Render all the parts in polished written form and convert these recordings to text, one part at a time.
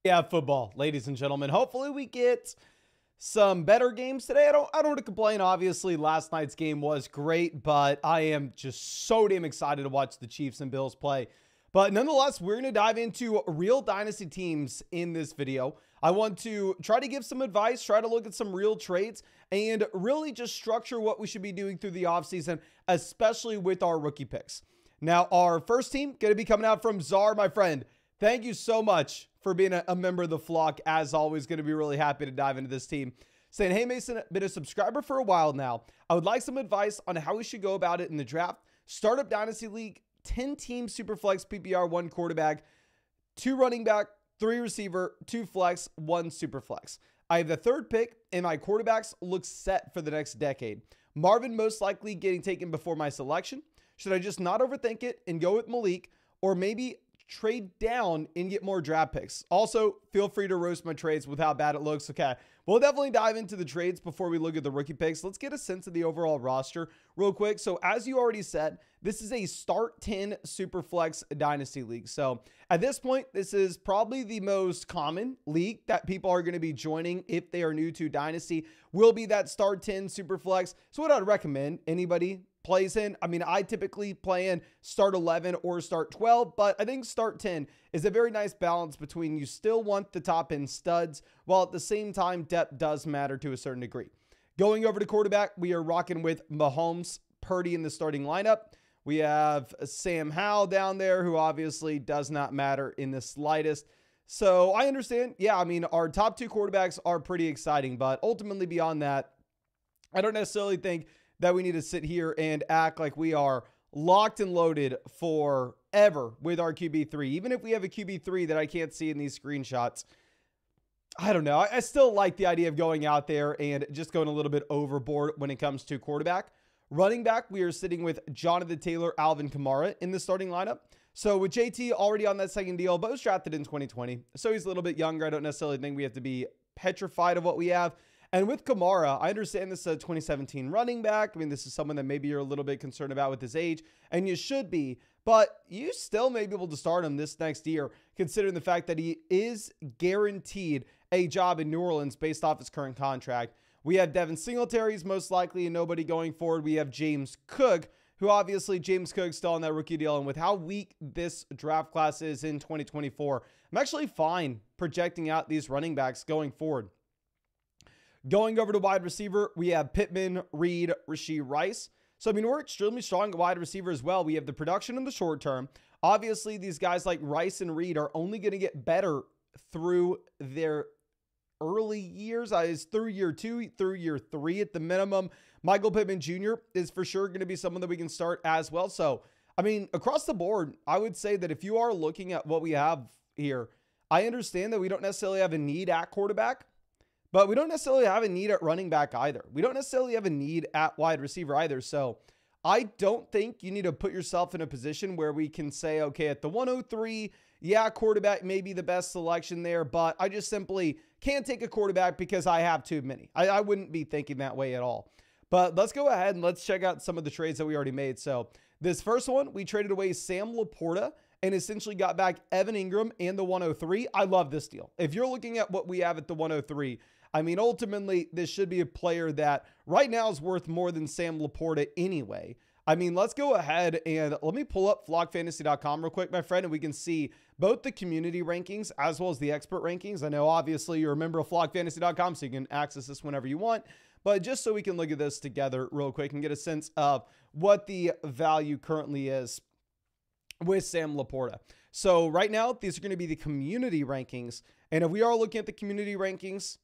Yeah, football, ladies and gentlemen. Hopefully we get some better games today. I don't want to complain. Obviously, last night's game was great, but I am just so damn excited to watch the Chiefs and Bills play. But nonetheless, we're going to dive into real dynasty teams in this video. I want to try to give some advice, try to look at some real trades, and really just structure what we should be doing through the offseason, especially with our rookie picks. Now, our first team going to be coming out from Czar, my friend. Thank you so much for being a member of the flock. As always, going to be really happy to dive into this team. Saying, hey, Mason, been a subscriber for a while now. I would like some advice on how we should go about it in the draft. Startup Dynasty League, 10-team Superflex PPR, 1 quarterback, 2 running back, 3 receiver, 2 flex, 1 Superflex. I have the 3rd pick, and my quarterbacks look set for the next decade. Marvin most likely getting taken before my selection. Should I just not overthink it and go with Malik, or maybe trade down and get more draft picks? Also, feel free to roast my trades with how bad it looks. Okay, we'll definitely dive into the trades before we look at the rookie picks. Let's get a sense of the overall roster real quick. So as you already said, this is a start 10 Superflex Dynasty League. So at this point, this is probably the most common league that people are going to be joining if they are new to Dynasty, will be that start 10 Superflex. So what I'd recommend anybody plays in, I mean, I typically play in start 11 or start 12, but I think start 10 is a very nice balance between you still want the top end studs, while at the same time, depth does matter to a certain degree. Going over to quarterback, we are rocking with Mahomes, Purdy in the starting lineup. We have Sam Howell down there, who obviously does not matter in the slightest. So I understand. Yeah, I mean, our top 2 quarterbacks are pretty exciting, but ultimately beyond that, I don't necessarily think that we need to sit here and act like we are locked and loaded forever with our QB3. Even if we have a QB3 that I can't see in these screenshots, I don't know. I still like the idea of going out there and just going a little bit overboard when it comes to quarterback. Running back, we are sitting with Jonathan Taylor, Alvin Kamara in the starting lineup. So with JT already on that second deal, but was drafted in 2020. So he's a little bit younger. I don't necessarily think we have to be petrified of what we have. And with Kamara, I understand this is a 2017 running back. I mean, this is someone that maybe you're a little bit concerned about with his age, and you should be, but you still may be able to start him this next year, considering the fact that he is guaranteed a job in New Orleans based off his current contract. We have Devin Singletary's most likely and nobody going forward. We have James Cook, who obviously James Cook's still on that rookie deal. And with how weak this draft class is in 2024, I'm actually fine projecting out these running backs going forward. Going over to wide receiver, we have Pittman, Reed, Rashee Rice. So, I mean, we're extremely strong at wide receiver as well. We have the production in the short term. Obviously, these guys like Rice and Reed are only going to get better through their early years. Is through year 2, through year 3 at the minimum. Michael Pittman Jr. is for sure going to be someone that we can start as well. So, I mean, across the board, I would say that if you are looking at what we have here, I understand that we don't necessarily have a need at quarterback, but we don't necessarily have a need at running back either. We don't necessarily have a need at wide receiver either. So I don't think you need to put yourself in a position where we can say, okay, at the 103, yeah, quarterback may be the best selection there, but I just simply can't take a quarterback because I have too many. I wouldn't be thinking that way at all. But let's go ahead and let's check out some of the trades that we already made. So this first one, we traded away Sam Laporta and essentially got back Evan Ingram and the 103. I love this deal. If you're looking at what we have at the 103, I mean, ultimately, this should be a player that right now is worth more than Sam Laporta anyway. I mean, let's go ahead and let me pull up flockfantasy.com real quick, my friend, and we can see both the community rankings as well as the expert rankings. I know, obviously, you're a member of flockfantasy.com, so you can access this whenever you want. But just so we can look at this together real quick and get a sense of what the value currently is with Sam Laporta. So right now, these are going to be the community rankings. And if we are looking at the community rankings,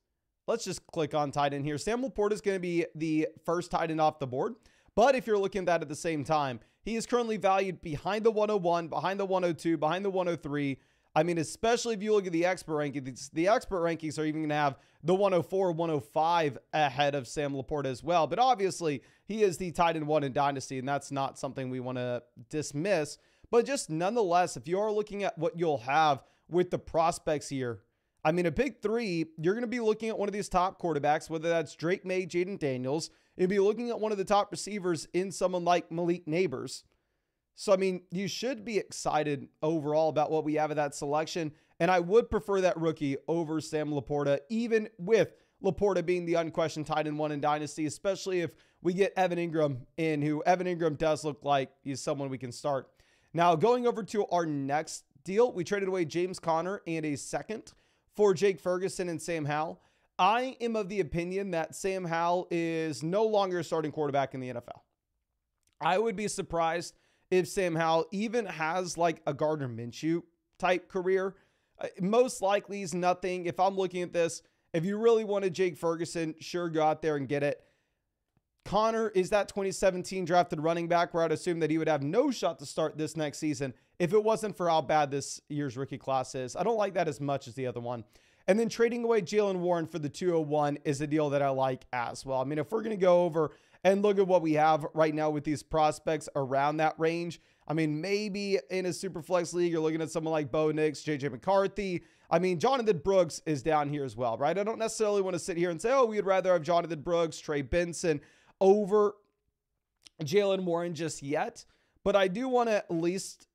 let's just click on tight end here. Sam Laporta is going to be the first tight end off the board. But if you're looking at that at the same time, he is currently valued behind the 101, behind the 102, behind the 103. I mean, especially if you look at the expert rankings, the expert rankings are even going to have the 104, 105 ahead of Sam Laporta as well. But obviously, he is the tight end 1 in Dynasty, and that's not something we want to dismiss. But just nonetheless, if you are looking at what you'll have with the prospects here, I mean, a pick 3, you're going to be looking at one of these top quarterbacks, whether that's Drake May, Jaden Daniels. You'll be looking at one of the top receivers in someone like Malik Neighbors. So, I mean, you should be excited overall about what we have at that selection. And I would prefer that rookie over Sam Laporta, even with Laporta being the unquestioned tight end 1 in Dynasty, especially if we get Evan Ingram in, who Evan Ingram does look like he's someone we can start. Now, going over to our next deal, we traded away James Conner and a second for Jake Ferguson and Sam Howell. I am of the opinion that Sam Howell is no longer a starting quarterback in the NFL. I would be surprised if Sam Howell even has like a Gardner Minshew type career. Most likely he's nothing. If I'm looking at this, if you really wanted Jake Ferguson, sure, go out there and get it. Connor is that 2017 drafted running back where I'd assume that he would have no shot to start this next season if it wasn't for how bad this year's rookie class is. I don't like that as much as the other one. And then trading away Jaylen Warren for the 201 is a deal that I like as well. I mean, if we're going to go over and look at what we have right now with these prospects around that range, I mean, maybe in a super flex league, you're looking at someone like Bo Nix, JJ McCarthy. I mean, Jonathan Brooks is down here as well, right? I don't necessarily want to sit here and say, oh, we'd rather have Jonathan Brooks, Trey Benson over Jaylen Warren just yet. But I do want to at least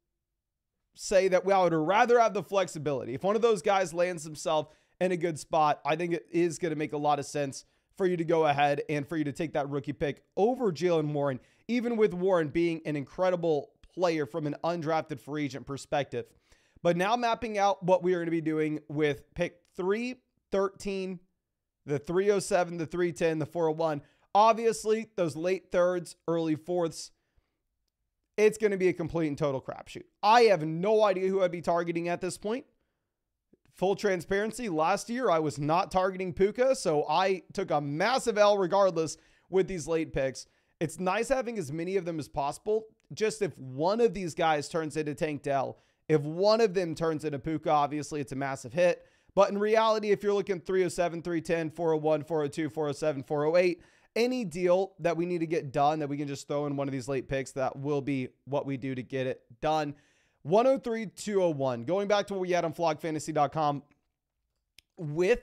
say that I would rather have the flexibility. If one of those guys lands himself in a good spot, I think it is going to make a lot of sense for you to go ahead and for you to take that rookie pick over Jaylen Warren, even with Warren being an incredible player from an undrafted free agent perspective. But now mapping out what we are going to be doing with pick 3, 13, the 307, the 310, the 401. Obviously, those late thirds, early fourths, it's going to be a complete and total crapshoot. I have no idea who I'd be targeting at this point. Full transparency, last year I was not targeting Puka, so I took a massive L regardless with these late picks. It's nice having as many of them as possible. Just if one of these guys turns into Tank Dell, if one of them turns into Puka, obviously it's a massive hit. But in reality, if you're looking 307, 310, 401, 402, 407, 408, any deal that we need to get done that we can just throw in one of these late picks, that will be what we do to get it done. 103, 201. Going back to what we had on flogfantasy.com with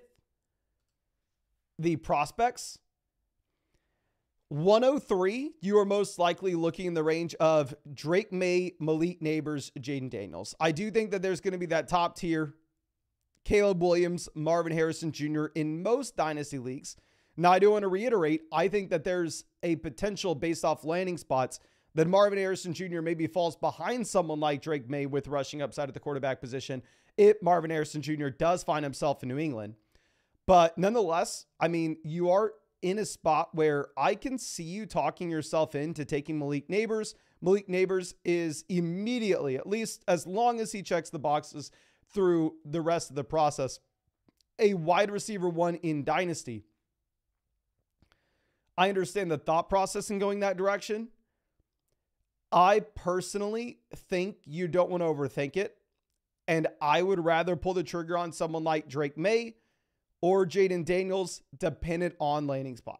the prospects. 103, you are most likely looking in the range of Drake May, Malik Neighbors, Jaden Daniels. I do think that there's going to be that top tier Caleb Williams, Marvin Harrison Jr. in most dynasty leagues. Now, I do want to reiterate, I think that there's a potential based off landing spots that Marvin Harrison Jr. maybe falls behind someone like Drake May with rushing upside at the quarterback position if Marvin Harrison Jr. does find himself in New England. But nonetheless, I mean, you are in a spot where I can see you talking yourself into taking Malik Neighbors. Malik Neighbors is immediately, at least as long as he checks the boxes through the rest of the process, a wide receiver 1 in Dynasty. I understand the thought process in going that direction. I personally think you don't want to overthink it. And I would rather pull the trigger on someone like Drake May or Jaden Daniels, dependent on landing spot.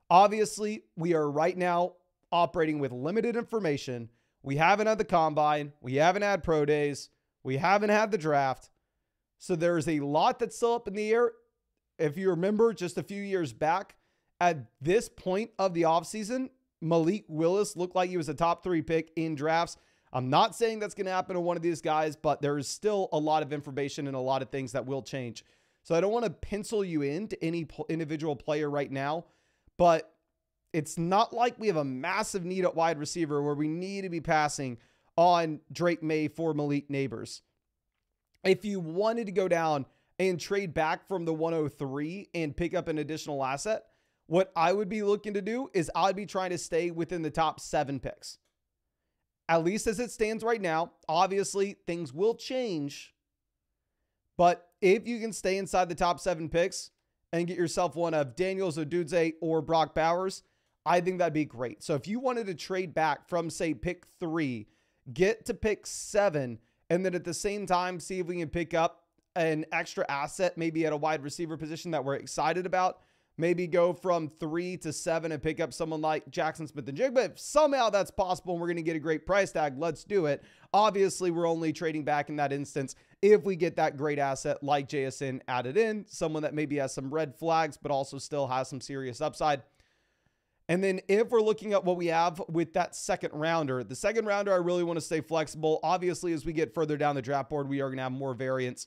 Obviously, we are right now operating with limited information. We haven't had the combine. We haven't had pro days. We haven't had the draft. So there's a lot that's still up in the air. If you remember just a few years back, at this point of the offseason, Malik Willis looked like he was a top 3 pick in drafts. I'm not saying that's going to happen to one of these guys, but there is still a lot of information and a lot of things that will change. So I don't want to pencil you into any individual player right now, but it's not like we have a massive need at wide receiver where we need to be passing on Drake May for Malik Neighbors. If you wanted to go down and trade back from the 103 and pick up an additional asset, what I would be looking to do is I'd be trying to stay within the top 7 picks. At least as it stands right now. Obviously, things will change. But if you can stay inside the top 7 picks and get yourself one of Daniels Odudze or Brock Bowers, I think that'd be great. So if you wanted to trade back from, say, pick 3, get to pick 7, and then at the same time, see if we can pick up an extra asset, maybe at a wide receiver position that we're excited about, maybe go from 3 to 7 and pick up someone like Jackson Smith-Njigba. If somehow that's possible and we're going to get a great price tag, let's do it. Obviously, we're only trading back in that instance if we get that great asset like JSN added in, someone that maybe has some red flags, but also still has some serious upside. And then if we're looking at what we have with that second rounder, the second rounder, I really want to stay flexible. Obviously, as we get further down the draft board, we are going to have more variance.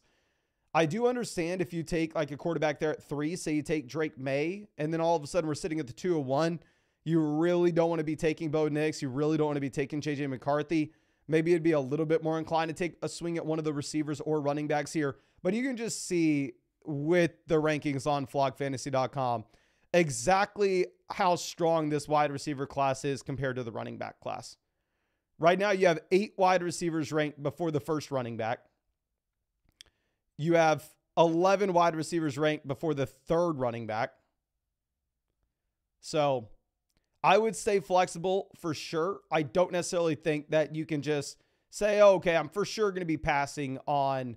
I do understand if you take like a quarterback there at 3, say you take Drake May, and then all of a sudden we're sitting at the 201. You really don't want to be taking Bo Nix. You really don't want to be taking JJ McCarthy. Maybe it'd be a little bit more inclined to take a swing at one of the receivers or running backs here. But you can just see with the rankings on flockfantasy.com exactly how strong this wide receiver class is compared to the running back class. Right now, you have 8 wide receivers ranked before the first running back. You have 11 wide receivers ranked before the third running back. So I would stay flexible for sure. I don't necessarily think that you can just say, oh, okay, I'm for sure going to be passing on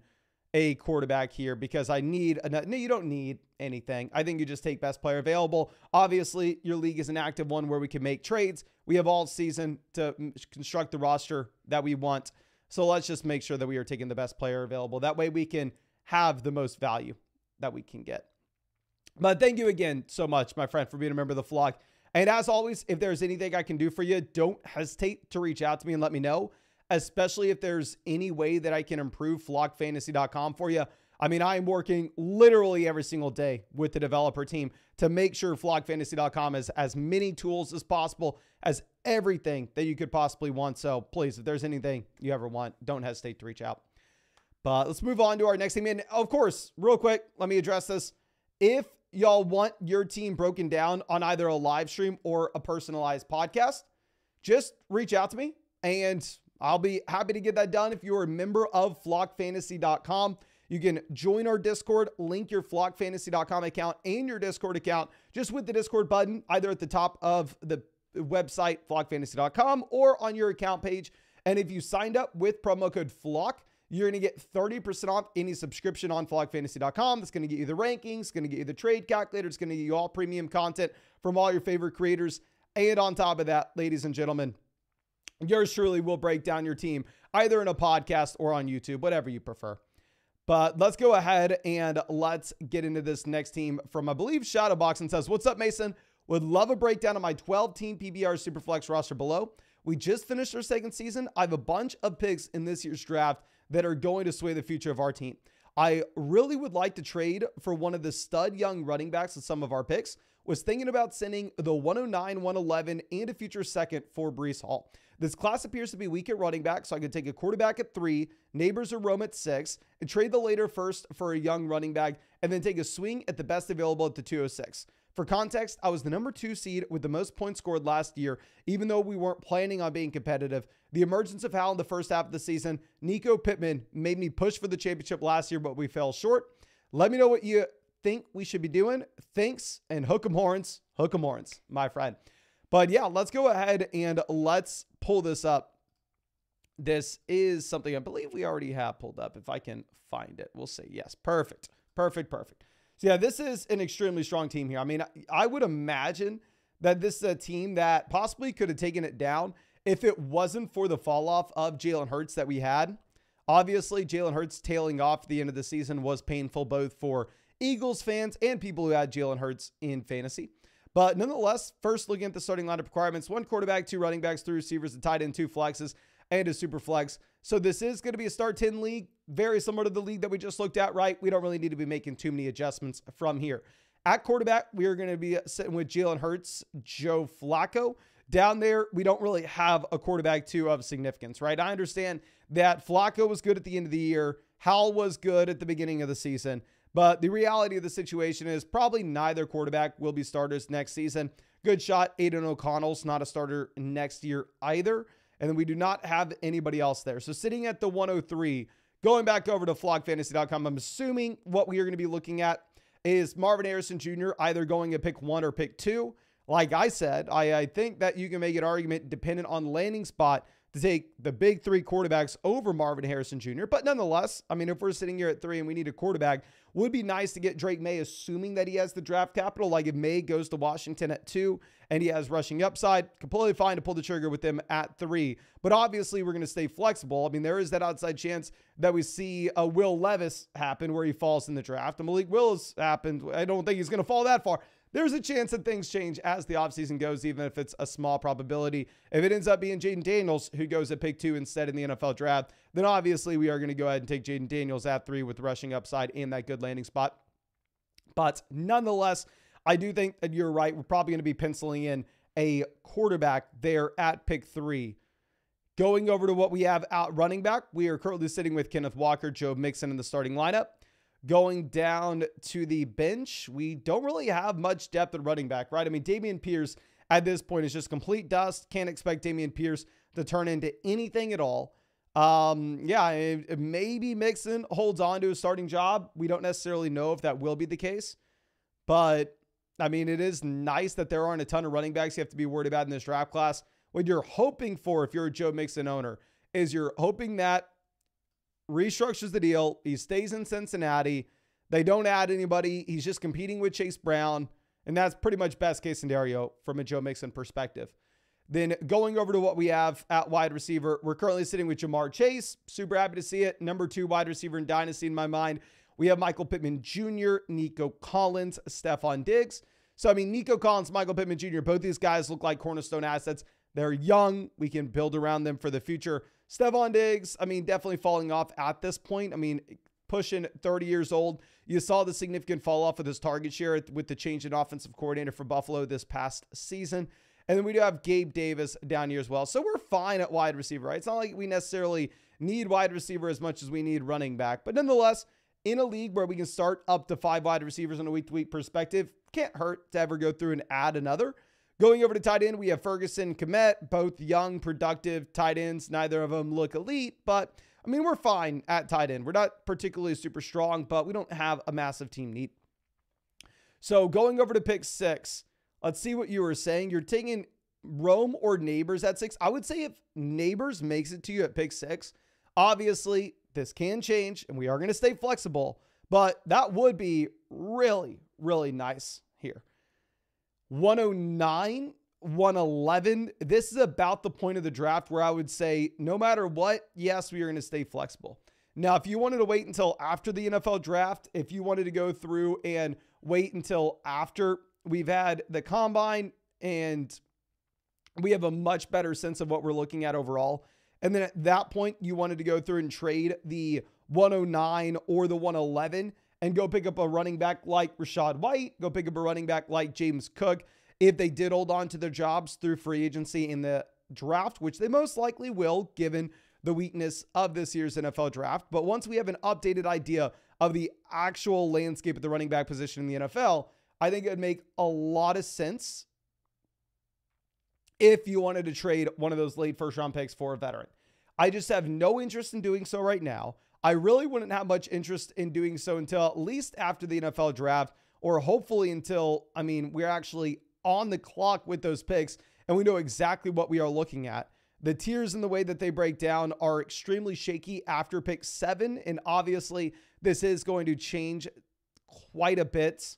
a quarterback here because I need no, you don't need anything. I think you just take best player available. Obviously, your league is an active one where we can make trades. We have all season to construct the roster that we want. So let's just make sure that we are taking the best player available. That way we can have the most value that we can get. But thank you again so much, my friend, for being a member of the flock. And as always, if there's anything I can do for you, don't hesitate to reach out to me and let me know, especially if there's any way that I can improve flockfantasy.com for you. I mean, I am working literally every single day with the developer team to make sure flockfantasy.com has as many tools as possible, as everything that you could possibly want. So please, if there's anything you ever want, don't hesitate to reach out. But let's move on to our next team. And of course, real quick, let me address this. If y'all want your team broken down on either a live stream or a personalized podcast, just reach out to me and I'll be happy to get that done. If you're a member of flockfantasy.com, you can join our Discord, link your flockfantasy.com account and your Discord account just with the Discord button, either at the top of the website, flockfantasy.com, or on your account page. And if you signed up with promo code FLOCK, you're going to get 30% off any subscription on flockfantasy.com. That's going to get you the rankings, it's going to get you the trade calculator, it's going to get you all premium content from all your favorite creators. And on top of that, ladies and gentlemen, yours truly will break down your team either in a podcast or on YouTube, whatever you prefer. But let's go ahead and let's get into this next team from, I believe, Shadowbox, and says, what's up, Mason? Would love a breakdown of my 12-team PBR Superflex roster below. We just finished our second season. I have a bunch of picks in this year's draft that are going to sway the future of our team. I really would like to trade for one of the stud young running backs with some of our picks. Was thinking about sending the 109, 111, and a future second for Breece Hall. This class appears to be weak at running back, so I could take a quarterback at 3, Neighbors or Rome at 6, and trade the later first for a young running back, and then take a swing at the best available at the 206. For context, I was the number 2 seed with the most points scored last year, even though we weren't planning on being competitive. The emergence of Hal in the first half of the season, Nico Pittman, made me push for the championship last year, but we fell short. Let me know what you think we should be doing. Thanks, and hook 'em horns, my friend. But yeah, let's go ahead and let's pull this up. This is something I believe we already have pulled up. If I can find it, we'll see. Yes, perfect. So yeah, this is an extremely strong team here. I mean, I would imagine that this is a team that possibly could have taken it down if it wasn't for the fall off of Jalen Hurts that we had. Obviously, Jalen Hurts tailing off at the end of the season was painful both for Eagles fans and people who had Jalen Hurts in fantasy. But nonetheless, first looking at the starting lineup requirements, 1 quarterback, 2 running backs, 3 receivers, a tight end, 2 flexes, and a super flex. So this is going to be a start 10 league, very similar to the league that we just looked at, right? We don't really need to be making too many adjustments from here. At quarterback, we are going to be sitting with Jalen Hurts, Joe Flacco. Down there, we don't really have a quarterback 2 of significance, right? I understand that Flacco was good at the end of the year. Hal was good at the beginning of the season. But the reality of the situation is probably neither quarterback will be starters next season. Good shot, Aiden O'Connell's not a starter next year either. And then we do not have anybody else there. So sitting at the 103, going back over to flockfantasy.com, I'm assuming what we are going to be looking at is Marvin Harrison Jr. either going at pick 1 or pick 2. Like I said, I think that you can make an argument dependent on landing spot to take the big 3 quarterbacks over Marvin Harrison Jr. But nonetheless, I mean, if we're sitting here at 3 and we need a quarterback, would be nice to get Drake May, assuming that he has the draft capital. Like if May goes to Washington at 2 and he has rushing upside, completely fine to pull the trigger with him at 3. But obviously we're going to stay flexible. I mean, there is that outside chance that we see a Will Levis happen where he falls in the draft. And Malik Willis happened. I don't think he's going to fall that far. there's a chance that things change as the offseason goes, even if it's a small probability. If it ends up being Jaden Daniels, who goes at pick 2 instead in the NFL draft, then obviously we are going to go ahead and take Jaden Daniels at 3 with rushing upside and that good landing spot. But nonetheless, I do think that you're right. We're probably going to be penciling in a quarterback there at pick 3. Going over to what we have out running back, we are currently sitting with Kenneth Walker, Joe Mixon in the starting lineup. Going down to the bench, we don't really have much depth at running back, right? I mean, Dameon Pierce at this point is just complete dust. Can't expect Dameon Pierce to turn into anything at all. Maybe Mixon holds on to a starting job. We don't necessarily know if that will be the case. But, I mean, it is nice that there aren't a ton of running backs you have to be worried about in this draft class. What you're hoping for, if you're a Joe Mixon owner, is you're hoping that restructures the deal. He stays in Cincinnati. They don't add anybody. He's just competing with Chase Brown. And that's pretty much best case scenario from a Joe Mixon perspective. Then going over to what we have at wide receiver, we're currently sitting with Jamar Chase. Super happy to see it. Number 2 wide receiver in Dynasty in my mind. We have Michael Pittman Jr., Nico Collins, Stephon Diggs. So, I mean, Nico Collins, Michael Pittman Jr., both these guys look like cornerstone assets. They're young. We can build around them for the future. Stephon Diggs, I mean, definitely falling off at this point. I mean, pushing 30 years old. You saw the significant fall off of his target share with the change in offensive coordinator for Buffalo this past season. And then we do have Gabe Davis down here as well. So we're fine at wide receiver, right? It's not like we necessarily need wide receiver as much as we need running back. But nonetheless, in a league where we can start up to 5 wide receivers on a week-to-week perspective, can't hurt to ever go through and add another. Going over to tight end, we have Ferguson, Kmet, both young, productive tight ends. Neither of them look elite, but I mean, we're fine at tight end. We're not particularly super strong, but we don't have a massive team need. So going over to pick 6, let's see what you were saying. You're taking Rome or Neighbors at 6. I would say if Neighbors makes it to you at pick 6, obviously this can change and we are going to stay flexible, but that would be really, really nice here. 109, 111. This is about the point of the draft where I would say no matter what, yes, we are going to stay flexible. Now, if you wanted to wait until after the NFL draft, if you wanted to go through and wait until after we've had the combine and we have a much better sense of what we're looking at overall, and then at that point, you wanted to go through and trade the 109 or the 111 and go pick up a running back like Rachaad White, go pick up a running back like James Cook, if they did hold on to their jobs through free agency in the draft, which they most likely will, given the weakness of this year's NFL draft. But once we have an updated idea of the actual landscape of the running back position in the NFL, I think it would make a lot of sense if you wanted to trade one of those late first-round picks for a veteran. I just have no interest in doing so right now. I really wouldn't have much interest in doing so until at least after the NFL draft, or hopefully until, I mean, we're actually on the clock with those picks and we know exactly what we are looking at. The tiers and the way that they break down are extremely shaky after pick 7. And obviously this is going to change quite a bit.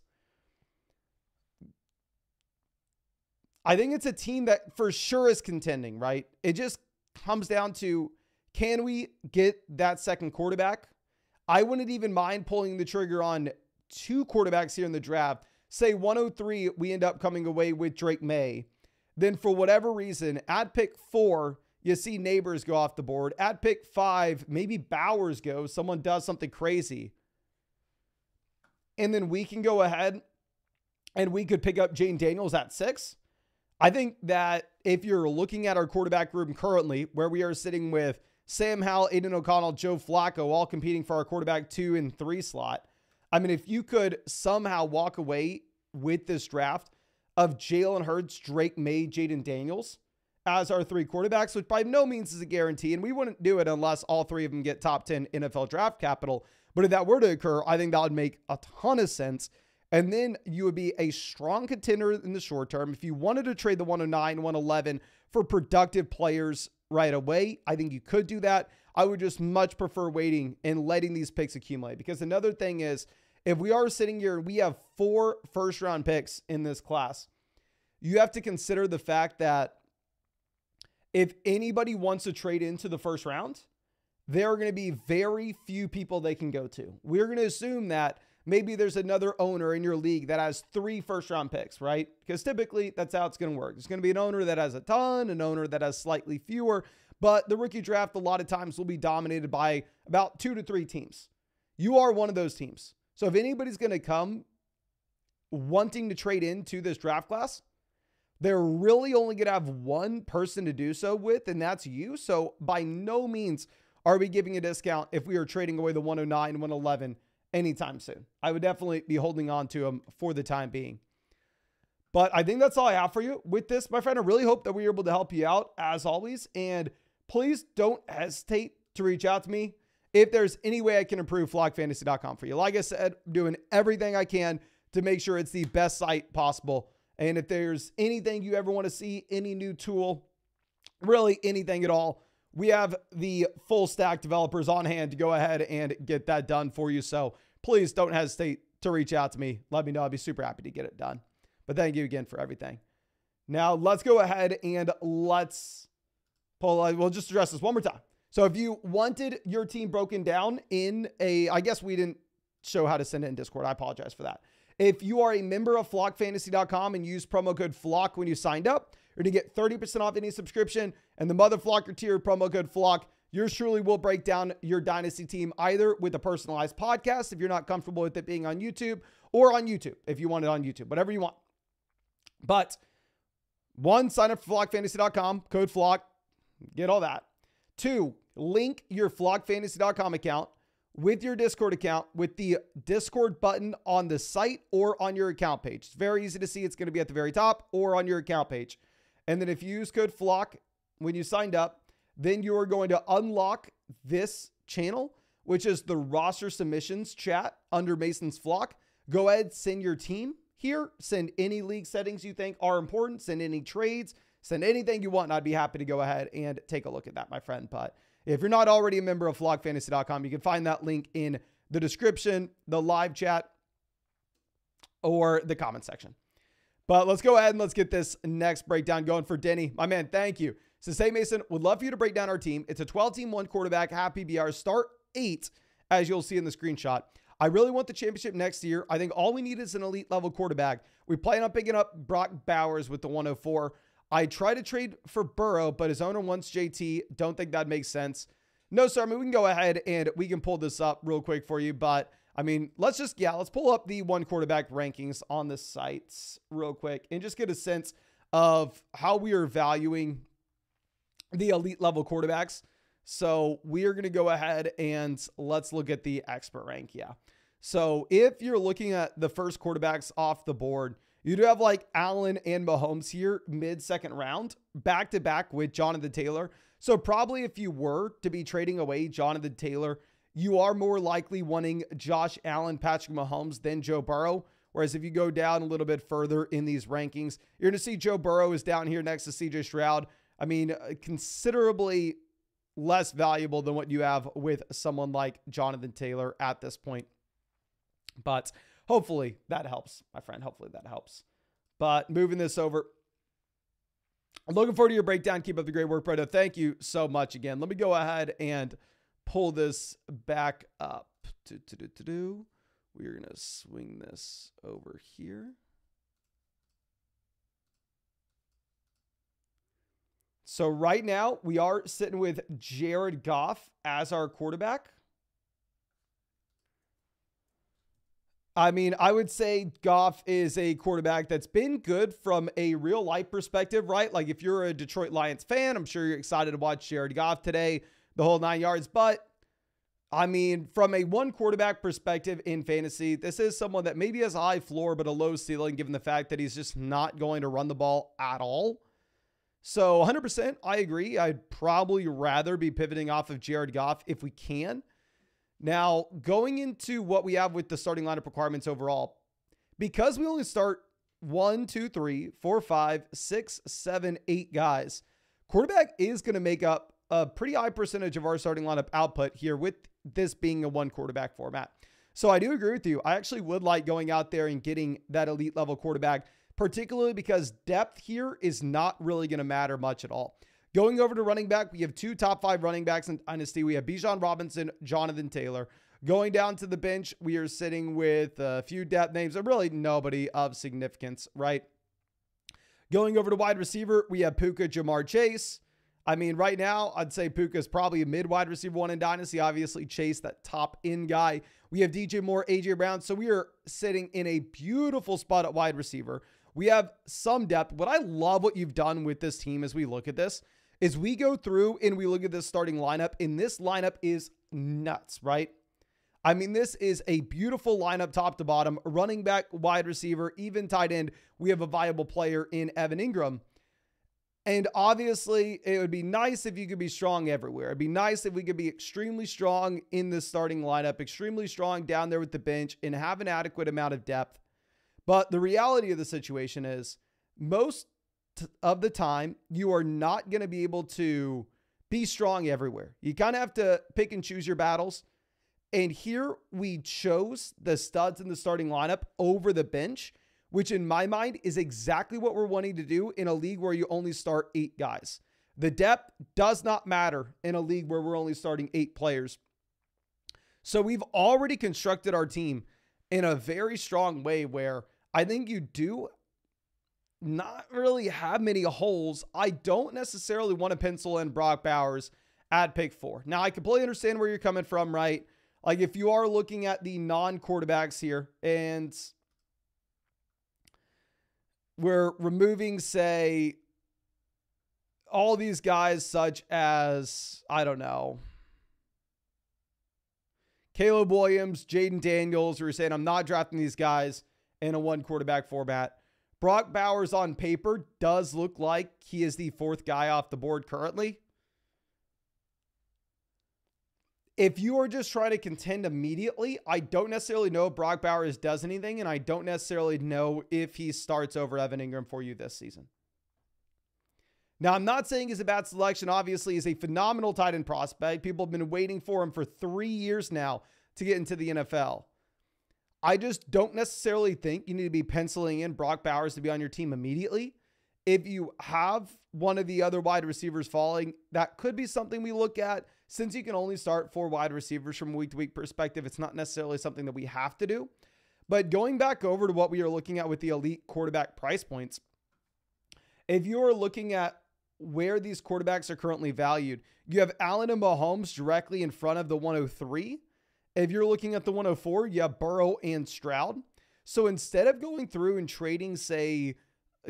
I think it's a team that for sure is contending, right? It just comes down to, can we get that second quarterback? I wouldn't even mind pulling the trigger on 2 quarterbacks here in the draft. Say 103, we end up coming away with Drake May. Then for whatever reason, at pick 4, you see Neighbors go off the board. At pick 5, maybe Bowers goes. Someone does something crazy. And then we can go ahead and we could pick up Jaden Daniels at 6. I think that if you're looking at our quarterback room currently, where we are sitting with Sam Howell, Aiden O'Connell, Joe Flacco, all competing for our quarterback 2 and 3 slot. I mean, if you could somehow walk away with this draft of Jalen Hurts, Drake May, Jaden Daniels as our 3 quarterbacks, which by no means is a guarantee, and we wouldn't do it unless all 3 of them get top 10 NFL draft capital. But if that were to occur, I think that would make a ton of sense. And then you would be a strong contender in the short term. If you wanted to trade the 109, 111 for productive players right away, I think you could do that. I would just much prefer waiting and letting these picks accumulate. Because another thing is, if we are sitting here and we have 4 first-round picks in this class, you have to consider the fact that if anybody wants to trade into the first round, there are going to be very few people they can go to. We're going to assume that maybe there's another owner in your league that has 3 first-round picks, right? Because typically that's how it's going to work. There's going to be an owner that has a ton, an owner that has slightly fewer, but the rookie draft a lot of times will be dominated by about 2 to 3 teams. You are one of those teams. So if anybody's going to come wanting to trade into this draft class, they're really only going to have one person to do so with, and that's you. So by no means are we giving a discount if we are trading away the 109, 111 anytime soon. I would definitely be holding on to them for the time being. But I think that's all I have for you with this, my friend. I really hope that we were able to help you out as always. And please don't hesitate to reach out to me if there's any way I can improve flockfantasy.com for you. Like I said, I'm doing everything I can to make sure it's the best site possible. And if there's anything you ever want to see, any new tool, really anything at all, we have the full stack developers on hand to go ahead and get that done for you. So please don't hesitate to reach out to me. Let me know. I'd be super happy to get it done. But thank you again for everything. Now let's go ahead and let's pull. We'll just address this one more time. So if you wanted your team broken down in I guess we didn't show how to send it in Discord. I apologize for that. If you are a member of flockfantasy.com and use promo code FLOCK when you signed up, you're going to get 30% off any subscription, and the Mother Flocker tier, promo code FLOCK, yours truly will break down your Dynasty team either with a personalized podcast if you're not comfortable with it being on YouTube, or on YouTube if you want it on YouTube, whatever you want. But 1, sign up for flockfantasy.com, code FLOCK, get all that. 2, link your flockfantasy.com account with your Discord account with the Discord button on the site or on your account page. It's very easy to see. It's going to be at the very top or on your account page. And then if you use code FLOCK when you signed up, then you are going to unlock this channel, which is the roster submissions chat under Mason's Flock. Go ahead, send your team here. Send any league settings you think are important. Send any trades. Send anything you want, and I'd be happy to go ahead and take a look at that, my friend. But if you're not already a member of flockfantasy.com, you can find that link in the description, the live chat, or the comment section. But let's go ahead and let's get this next breakdown going for Denny. My man, thank you. Says, hey, Mason, would love for you to break down our team. It's a 12-team, 1 quarterback, half PBR, start 8, as you'll see in the screenshot. I really want the championship next year. I think all we need is an elite level quarterback. We plan on picking up Brock Bowers with the 104. I try to trade for Burrow, but his owner wants JT. Don't think that makes sense. No, sir. I mean, we can go ahead and we can pull this up real quick for you. But, I mean, let's pull up the 1 quarterback rankings on the sites real quick and just get a sense of how we are valuing the elite level quarterbacks. So we are going to go ahead and let's look at the expert rank. Yeah. So if you're looking at the first quarterbacks off the board, you do have like Allen and Mahomes here mid-second round, back-to-back with Jonathan Taylor. So probably if you were to be trading away Jonathan Taylor, you are more likely wanting Josh Allen, Patrick Mahomes than Joe Burrow. Whereas if you go down a little bit further in these rankings, you're going to see Joe Burrow is down here next to CJ Stroud. I mean, considerably less valuable than what you have with someone like Jonathan Taylor at this point. But hopefully that helps, my friend. Hopefully that helps. But moving this over, I'm looking forward to your breakdown. Keep up the great work, Brenda. Thank you so much again. Let me go ahead and pull this back up. We're going to swing this over here. So right now we are sitting with Jared Goff as our quarterback. I mean, I would say Goff is a quarterback that's been good from a real life perspective, right? Like if you're a Detroit Lions fan, I'm sure you're excited to watch Jared Goff today, the whole 9 yards. But I mean, from a 1 quarterback perspective in fantasy, this is someone that maybe has a high floor, but a low ceiling, given the fact that he's just not going to run the ball at all. So 100%, I agree. I'd probably rather be pivoting off of Jared Goff if we can. Now, going into what we have with the starting lineup requirements overall, because we only start 1, 2, 3, 4, 5, 6, 7, 8 guys, quarterback is going to make up a pretty high percentage of our starting lineup output here, with this being a 1 quarterback format. So I do agree with you. I actually would like going out there and getting that elite level quarterback, particularly because depth here is not really going to matter much at all. Going over to running back, we have 2 top 5 running backs in Dynasty. We have Bijan Robinson, Jonathan Taylor. Going down to the bench, we are sitting with a few depth names, and really nobody of significance, right? Going over to wide receiver, we have Puka, Jamar Chase. I mean, right now, I'd say Puka is probably a mid-wide receiver one in Dynasty. Obviously, Chase, that top-end guy. We have DJ Moore, AJ Brown. So we are sitting in a beautiful spot at wide receiver. We have some depth. What I love what you've done with this team as we look at this is we go through and we look at this starting lineup, and this lineup is nuts, right? I mean, this is a beautiful lineup top to bottom. Running back, wide receiver, even tight end. We have a viable player in Evan Ingram. And obviously, it would be nice if you could be strong everywhere. It'd be nice if we could be extremely strong in the starting lineup, extremely strong down there with the bench, and have an adequate amount of depth. But the reality of the situation is most of the time, you are not going to be able to be strong everywhere. You kind of have to pick and choose your battles. And here we chose the studs in the starting lineup over the bench, which in my mind is exactly what we're wanting to do in a league where you only start 8 guys. The depth does not matter in a league where we're only starting 8 players. So we've already constructed our team in a very strong way where I think you do not really have many holes. I don't necessarily want to pencil in Brock Bowers at pick 4. Now, I completely understand where you're coming from, right? Like if you are looking at the non-quarterbacks here and we're removing, say, all these guys such as, I don't know, Caleb Williams, Jaden Daniels, who are saying I'm not drafting these guys in a 1 quarterback format. Brock Bowers on paper does look like he is the 4th guy off the board currently. If you are just trying to contend immediately, I don't necessarily know if Brock Bowers does anything, and I don't necessarily know if he starts over Evan Ingram for you this season. Now, I'm not saying he's a bad selection. Obviously, he's a phenomenal tight end prospect. People have been waiting for him for 3 years now to get into the NFL. I just don't necessarily think you need to be penciling in Brock Bowers to be on your team immediately. If you have one of the other wide receivers falling, that could be something we look at. Since you can only start 4 wide receivers from a week-to-week perspective, it's not necessarily something that we have to do. But going back over to what we are looking at with the elite quarterback price points, if you are looking at where these quarterbacks are currently valued, you have Allen and Mahomes directly in front of the 103. If you're looking at the 104, you have Burrow and Stroud. So instead of going through and trading, say,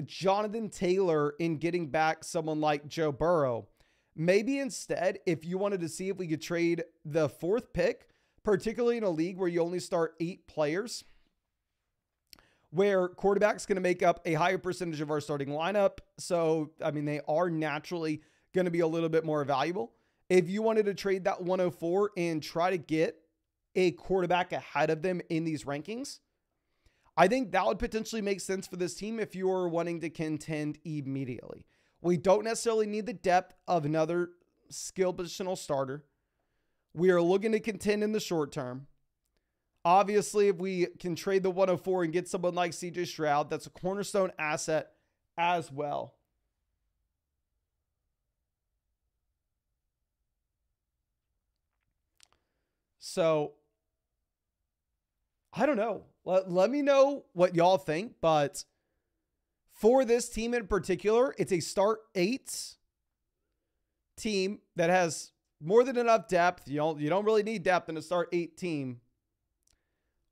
Jonathan Taylor and getting back someone like Joe Burrow, maybe instead, if you wanted to see if we could trade the 4th pick, particularly in a league where you only start 8 players, where quarterback's going to make up a higher percentage of our starting lineup. So, I mean, they are naturally going to be a little bit more valuable. If you wanted to trade that 104 and try to get a quarterback ahead of them in these rankings, I think that would potentially make sense for this team if you are wanting to contend immediately. We don't necessarily need the depth of another skill positional starter. We are looking to contend in the short term. Obviously, if we can trade the 104 and get someone like CJ Stroud, that's a cornerstone asset as well. So, I don't know. Let me know what y'all think, but for this team in particular, it's a start 8 team that has more than enough depth. You don't really need depth in a start 8 team.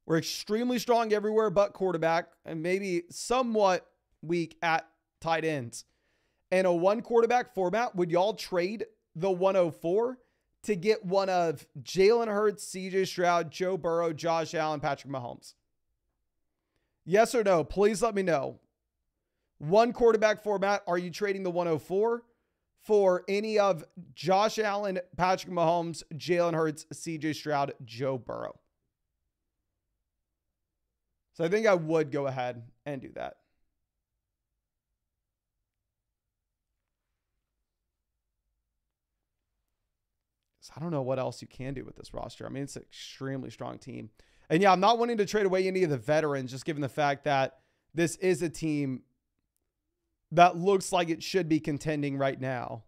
We're extremely strong everywhere but quarterback, and maybe somewhat weak at tight ends. In a 1 quarterback format, would y'all trade the 104 to get one of Jalen Hurts, CJ Stroud, Joe Burrow, Josh Allen, Patrick Mahomes? Yes or no? Please let me know. 1 quarterback format, are you trading the 104 for any of Josh Allen, Patrick Mahomes, Jalen Hurts, CJ Stroud, Joe Burrow? So I think I would go ahead and do that. So I don't know what else you can do with this roster. I mean, it's an extremely strong team. And yeah, I'm not wanting to trade away any of the veterans, just given the fact that this is a team that looks like it should be contending right now.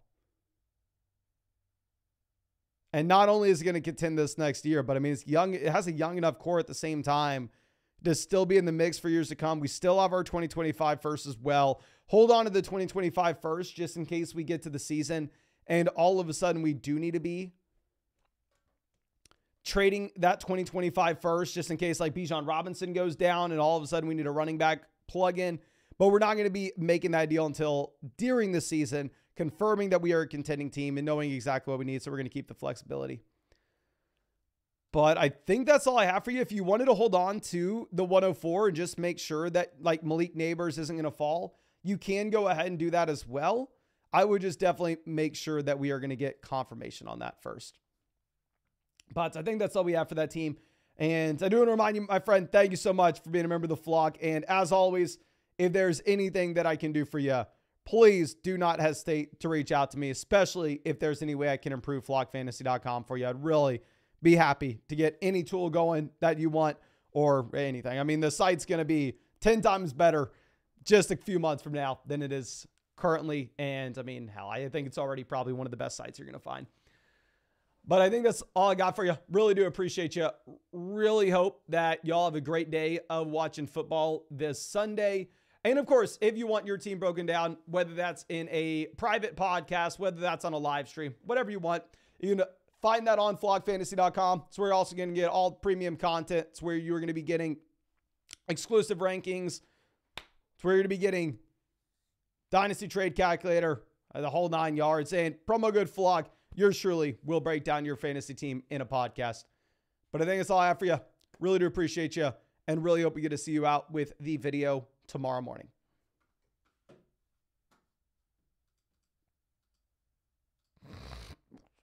And not only is it going to contend this next year, but I mean, it's young. It has a young enough core at the same time to still be in the mix for years to come. We still have our 2025 first as well. Hold on to the 2025 first just in case we get to the season and all of a sudden we do need to be trading that 2025 first just in case like Bijan Robinson goes down and all of a sudden we need a running back plug in. But we're not going to be making that deal until during the season, confirming that we are a contending team and knowing exactly what we need. So we're going to keep the flexibility. But I think that's all I have for you. If you wanted to hold on to the 104 and just make sure that like Malik Neighbors isn't going to fall, you can go ahead and do that as well. I would just definitely make sure that we are going to get confirmation on that first. But I think that's all we have for that team. And I do want to remind you, my friend, thank you so much for being a member of the flock. And as always, if there's anything that I can do for you, please do not hesitate to reach out to me, especially if there's any way I can improve flockfantasy.com for you. I'd really be happy to get any tool going that you want or anything. I mean, the site's going to be 10 times better just a few months from now than it is currently. And I mean, hell, I think it's already probably one of the best sites you're going to find. But I think that's all I got for you. Really do appreciate you. Really hope that y'all have a great day of watching football this Sunday. And of course, if you want your team broken down, whether that's in a private podcast, whether that's on a live stream, whatever you want, you can find that on flockfantasy.com. It's where you're also going to get all premium content. It's where you're going to be getting exclusive rankings. It's where you're going to be getting Dynasty Trade Calculator, the whole 9 yards. And promo code flock, yours truly will break down your fantasy team in a podcast. But I think that's all I have for you. Really do appreciate you and really hope we get to see you out with the video tomorrow morning.